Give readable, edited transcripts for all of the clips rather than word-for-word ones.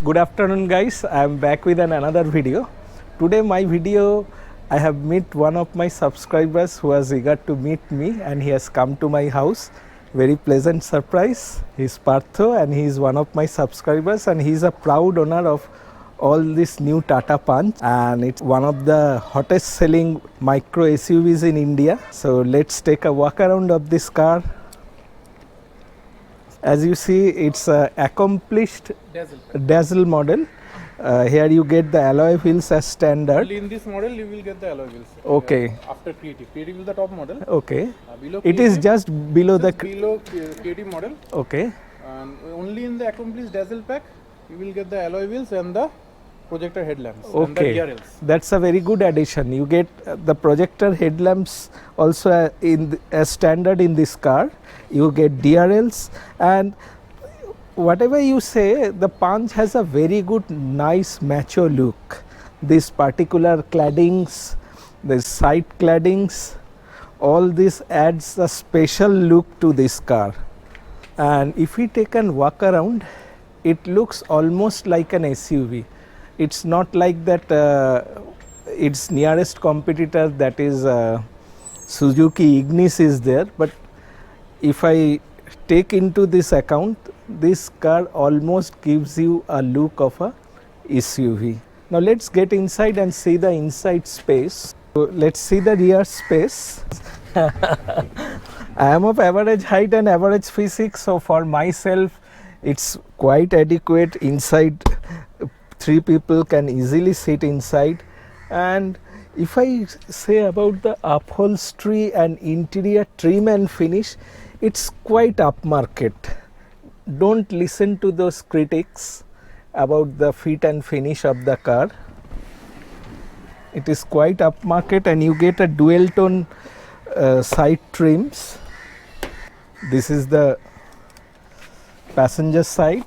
Good afternoon guys, I am back with another video. Today my video, I have met one of my subscribers who was eager to meet me and he has come to my house. Very pleasant surprise. He is Partho and he is one of my subscribers and he is a proud owner of all this new Tata Punch and it's one of the hottest selling micro SUVs in India. So let's take a walk around of this car. As you see, it's a accomplished dazzle model. Here you get the alloy wheels as standard. Only in this model you will get the alloy wheels. Okay. After creative is the top model. Okay. Below it is just below the creative model. Okay. And only in the accomplished dazzle pack you will get the alloy wheels and the projector headlamps. Okay. And the DRLs. That's a very good addition. You get the projector headlamps also as standard in this car. You get DRLs and whatever you say, the Punch has a very good, nice, macho look. This particular claddings, the side claddings, all this adds a special look to this car. And if we take a walk around, it looks almost like an SUV. It's not like that its nearest competitor, that is Suzuki Ignis, is there, but if I take into this account, this car almost gives you a look of a SUV. Now let's get inside and see the inside space. So let's see the rear space. I am of average height and average physique, so for myself it's quite adequate. Inside 3 people can easily sit inside. And if I say about the upholstery and interior trim and finish, it's quite upmarket. Don't listen to those critics about the fit and finish of the car. It is quite upmarket and you get a dual tone side trims. This is the passenger side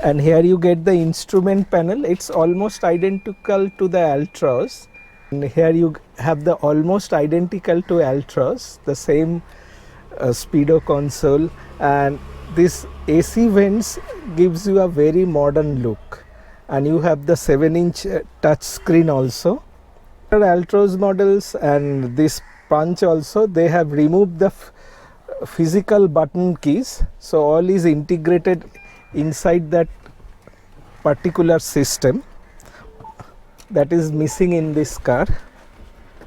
and here you get the instrument panel. It's almost identical to the Altros. And here you have the almost identical to Altros, the same speedo console, and this AC vents gives you a very modern look, and you have the 7-inch touch screen also. Altros models and this Punch also, they have removed the physical button keys, so all is integrated inside that particular system that is missing in this car.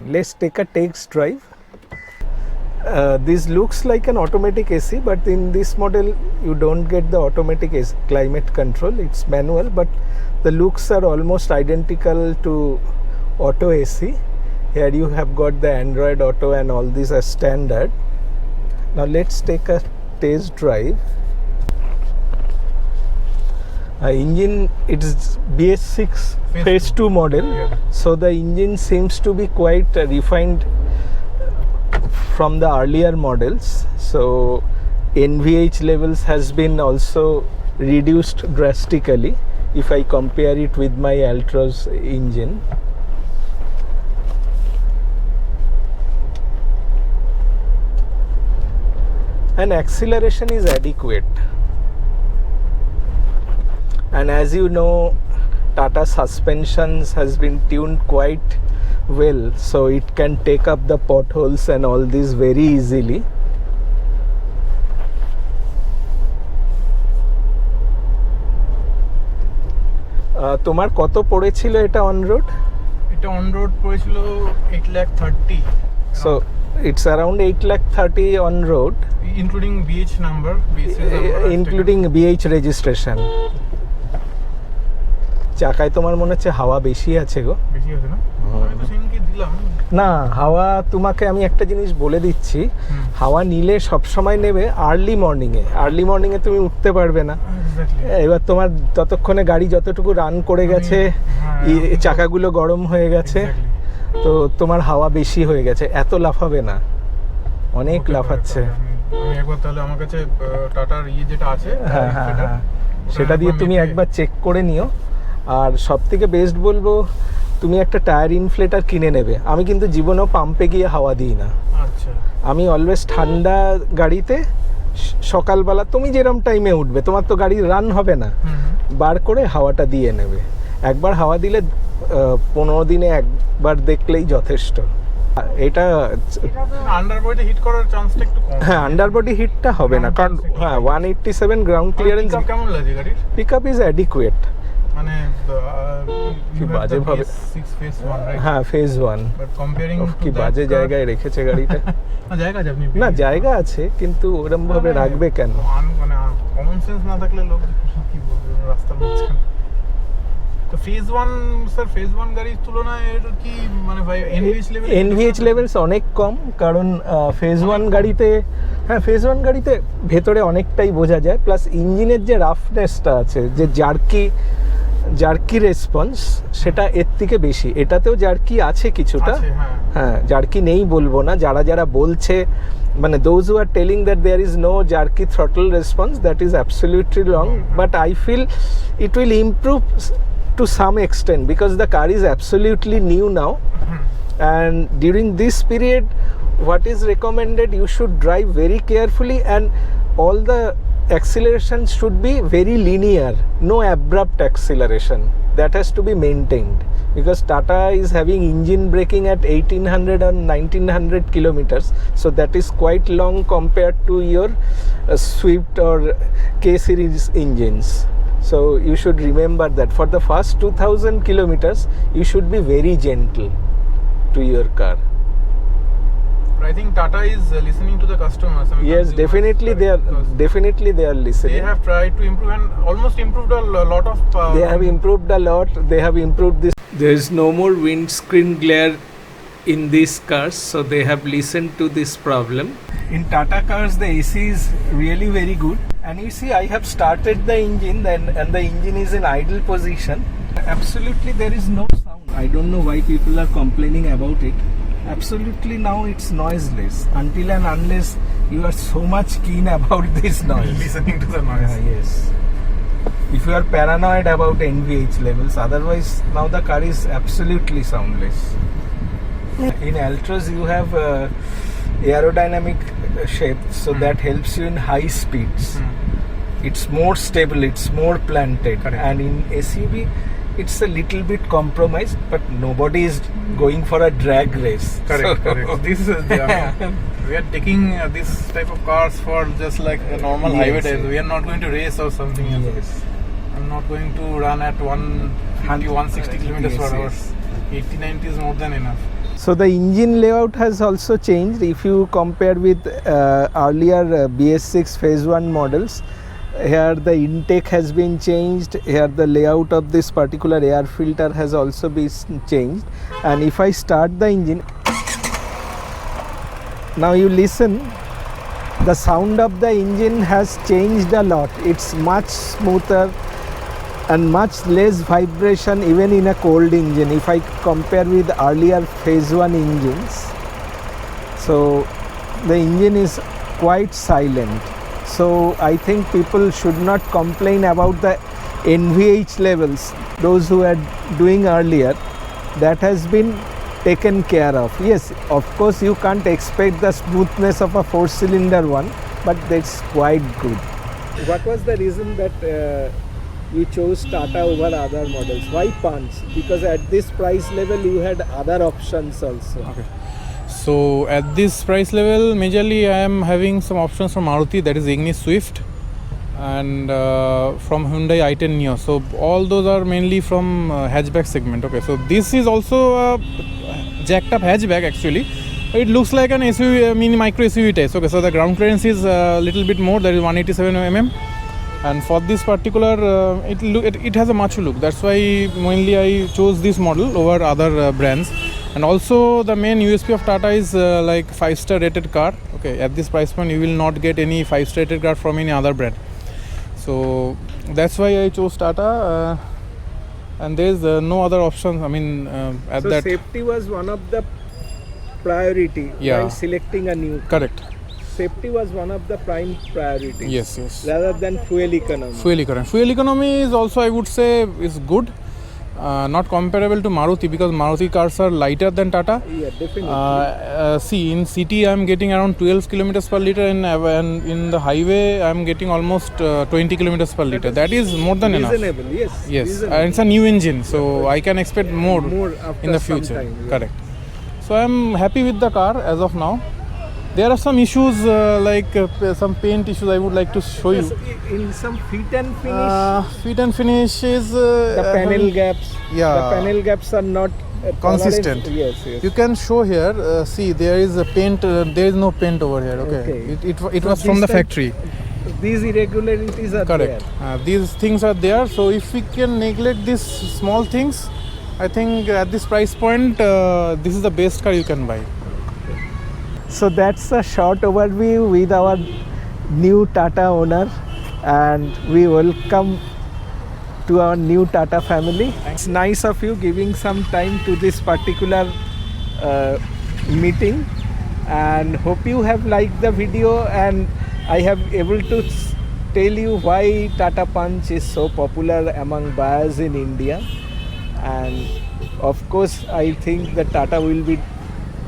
Let's take a test drive. This looks like an automatic AC, but in this model you don't get the automatic AC climate control. It's manual, but the looks are almost identical to auto AC. Here you have got the Android Auto and all these are standard. Now let's take a test drive. Engine, it is BS6 phase 2 model, yeah. So the engine seems to be quite refined from the earlier models. So NVH levels has been also reduced drastically if I compare it with my Altros engine. And acceleration is adequate. And as you know, Tata suspensions has been tuned quite well, so it can take up the potholes and all this very easily. তোমার কত পড়েছিল এটা on road? এটা on road পড়েছিল 8,30,000. So it's around 8,30,000 on road, including BH number, including BH registration. চাকায় তোমার মনে হচ্ছে হাওয়া বেশি আছে গো? বেশি আছে না? আমি তো সেদিনকে দিলাম না, হাওয়া তোমাকে আমি একটা জিনিস বলে দিচ্ছি, হাওয়া নিলে সব সময় নেবে আর্লি মর্নিং এ তুমি উঠতে পারবে না। এবার তোমার ততক্ষণে গাড়ি যতটুকু রান করে গেছে, চাকাগুলো গরম হয়ে গেছে, তো তোমার হাওয়া বেশি হয়ে গেছে, এত লাফাবে না, অনেক লাফাচ্ছে। আমি একবার তাহলে আমার কাছে টাটার যেটা আছে সেটা দিয়ে তুমি একবার চেক করে নিও। আর সবথেকে বেস্ট বলবো, তুমি একটা টায়ার ইনফ্লেটার কিনে নেবে। আমি কিন্তু জীবনেও পাম্পে গিয়ে হাওয়া দিই না। আচ্ছা, আমি অলওয়েজ ঠান্ডা গাড়িতে সকালবেলা তুমি যেরকম টাইমে উঠবে, তোমার তো গাড়ি রান হবে না, বার করে হাওয়াটা দিয়ে নেবে। একবার হাওয়া দিলে 15 দিনে একবার দেখলেই যথেষ্ট। এটা আন্ডারবডি হিট করার চান্সটা একটু কম। হ্যাঁ, আন্ডারবডি হিটটা হবে না, কারণ হ্যাঁ 187 গ্রাউন্ড ক্লিয়ারেন্স। কেমন লাগে গাড়ির পিকআপ ইজ অ্যাডিকুয়েট, মানে কি বাজে ভাবে, 6 ফেজ 1 রাইট? হ্যাঁ ফেজ 1, বাট কম্পেয়ারিং টু কি বাজে জায়গায় রেখেছে গাড়িটা। না জায়গা আছে, আপনি না জায়গা আছে, কিন্তু ওরম ভাবে রাখবে কেন? মানে কমন সেন্স না থাকলে লোক কি বলবে রাস্তার মাঝখানে। তো ফেজ 1 স্যার, ফেজ 1 গাড়ির তুলনায় এর কি মানে ভাই এনভিএইচ লেভেলস অনেক কম, কারণ ফেজ 1 গাড়িতে, হ্যাঁ ফেজ 1 গাড়িতে ভেতরে অনেকটাই বোঝা যায়, প্লাস ইঞ্জিনের যে রাফনেসটা আছে, যে জার্কি রেসপন্স, সেটা এর থেকে বেশি। এটাতেও জার্কি আছে কিছুটা, হ্যাঁ জার্কি নেই বলবো না। যারা বলছে, মানে those who are telling that there is no jerky throttle response, that is absolutely wrong. But I feel it will improve to some extent because the car is absolutely new now, and during this period what is recommended, you should drive very carefully, and all the acceleration should be very linear, no abrupt acceleration. That has to be maintained because Tata is having engine braking at 1800 and 1900 kilometers, so that is quite long compared to your Swift or K series engines. So you should remember that for the first 2000 kilometers you should be very gentle to your car. I think Tata is listening to the customers. I mean, Yes, definitely they are listening. They have tried to improve and almost improved a lot of. They have improved a lot. They have improved this. There is no more windscreen glare in these cars, so they have listened to this problem. In Tata cars, the AC is really very good. And you see, I have started the engine, and the engine is in idle position. Absolutely, there is no sound. I don't know why people are complaining about it. Absolutely, now it's noiseless until and unless you are so much keen about this noise. Listening to the noise. Yes. If you are paranoid about NVH levels, otherwise now the car is absolutely soundless. In Altroz you have aerodynamic shape, so that helps you in high speeds. It's more stable, it's more planted. Correct. And in SUV it's a little bit compromised, but nobody is going for a drag race. Correct. This is we are taking this type of cars for just like a normal highway days. We are not going to race or something else. Yes. I'm not going to run at 150, 160 kilometers per hour. 80, 90 is more than enough. So the engine layout has also changed. If you compare with earlier BS6 phase 1 models, here the intake has been changed. Here the layout of this particular air filter has also been changed. And if I start the engine, now you listen, the sound of the engine has changed a lot. It's much smoother and much less vibration even in a cold engine if I compare with earlier phase 1 engines. So the engine is quite silent. So I think people should not complain about the NVH levels, those who are doing earlier. That has been taken care of. Yes, of course you can't expect the smoothness of a 4-cylinder one, but that's quite good. What was the reason that you chose Tata over other models? Why Punch? Because at this price level you had other options also. Okay. So at this price level, majorly I am having some options from Maruti, that is Ignis Swift, and from Hyundai i10 Neo. So all those are mainly from hatchback segment. Okay, so this is also a jacked up hatchback actually. It looks like an SUV, mini micro SUV type. Okay, so the ground clearance is a little bit more, that is 187 mm. And for this particular, it has a macho look. That's why mainly I chose this model over other brands. And also the main USP of Tata is like 5-star rated car. Okay, at this price point you will not get any 5-star rated car from any other brand. So that's why I chose Tata, and there is no other option. I mean, at so that. So safety was one of the priority while selecting a new car. Correct. Safety was one of the prime priorities. Yes. Rather than fuel economy. Fuel economy is also, I would say, is good. not comparable to Maruti because Maruti cars are lighter than Tata. Yeah, definitely. See, in city I'm getting around 12 kilometers per liter, and in the highway I'm getting almost 20 kilometers per liter. That is more than enough. Reasonable, yes. Yes, reasonable. and it's a new engine, so I can expect more after in the some future. time, yeah. Correct. So I'm happy with the car as of now. There are some issues some paint issues I would like to show Yes, you. in some fit and finish, Fit and finish is the panel gaps. yeah. The panel gaps are not Consistent. tolerance. Yes, yes. You can show here. See, there is a paint. There is no paint over here. Okay. Okay. It So was from the this time- factory. These irregularities are Correct. there. These things are there. So if we can neglect these small things, I think at this price point, this is the best car you can buy. So that's a short overview with our new Tata owner, and we welcome to our new Tata family. It's nice of you giving some time to this particular meeting, and hope you have liked the video, and I have able to tell you why Tata Punch is so popular among buyers in India. And of course I think that Tata will be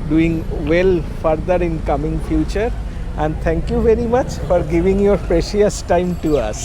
doing well further in coming future, and thank you very much for giving your precious time to us.